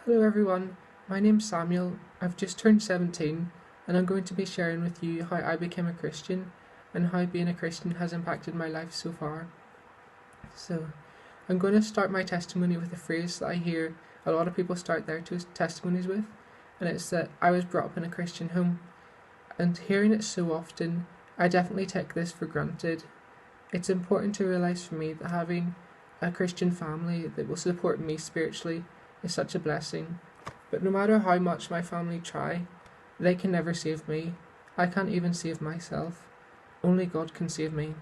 Hello everyone, my name's Samuel. I've just turned 17 and I'm going to be sharing with you how I became a Christian and how being a Christian has impacted my life so far. So, I'm going to start my testimony with a phrase that I hear a lot of people start their testimonies with, and it's that I was brought up in a Christian home. And hearing it so often, I definitely take this for granted. It's important to realise for me that having a Christian family that will support me spiritually is such a blessing. But no matter how much my family try, they can never save me. I can't even save myself. Only God can save me.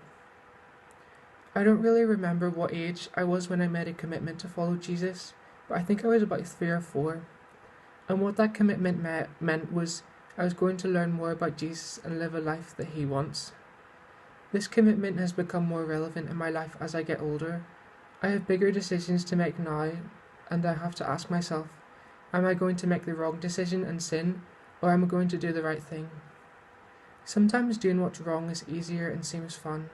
I don't really remember what age I was when I made a commitment to follow Jesus, but I think I was about 3 or 4. And what that commitment meant was I was going to learn more about Jesus and live a life that He wants. This commitment has become more relevant in my life as I get older. I have bigger decisions to make now, and I have to ask myself, am I going to make the wrong decision and sin, or am I going to do the right thing? Sometimes doing what's wrong is easier and seems fun.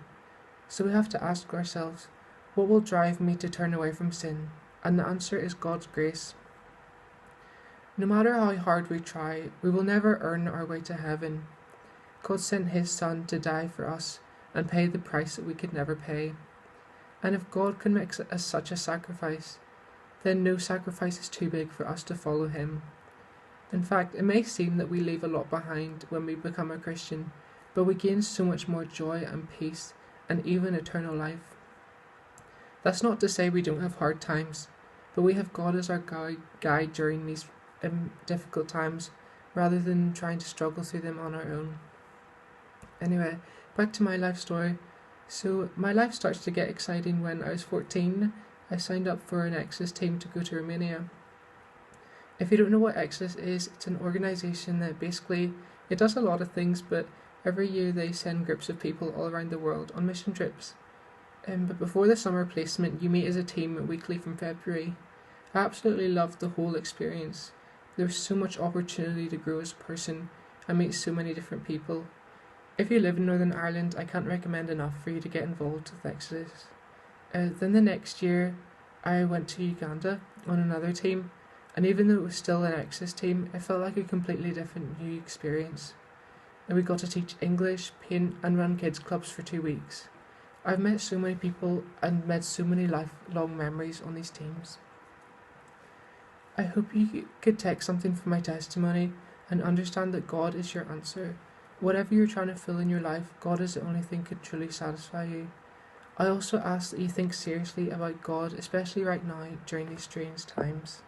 So we have to ask ourselves, what will drive me to turn away from sin? And the answer is God's grace. No matter how hard we try, we will never earn our way to heaven. God sent His Son to die for us and pay the price that we could never pay. And if God can make such a sacrifice, then no sacrifice is too big for us to follow Him. In fact, it may seem that we leave a lot behind when we become a Christian, but we gain so much more joy and peace and even eternal life. That's not to say we don't have hard times, but we have God as our guide during these difficult times, rather than trying to struggle through them on our own. Anyway, back to my life story. So my life starts to get exciting when I was 14. I signed up for an Exodus team to go to Romania. If you don't know what Exodus is, it's an organisation that basically, it does a lot of things, but every year they send groups of people all around the world on mission trips. But before the summer placement, you meet as a team weekly from February. I absolutely loved the whole experience. There was so much opportunity to grow as a person and meet so many different people. If you live in Northern Ireland, I can't recommend enough for you to get involved with Exodus. Then the next year, I went to Uganda on another team, and even though it was still an Exodus team, it felt like a completely different new experience. And we got to teach English, paint, and run kids clubs for 2 weeks. I've met so many people and made so many lifelong memories on these teams. I hope you could take something from my testimony and understand that God is your answer. Whatever you're trying to fill in your life, God is the only thing that could truly satisfy you. I also ask that you think seriously about God, especially right now during these strange times.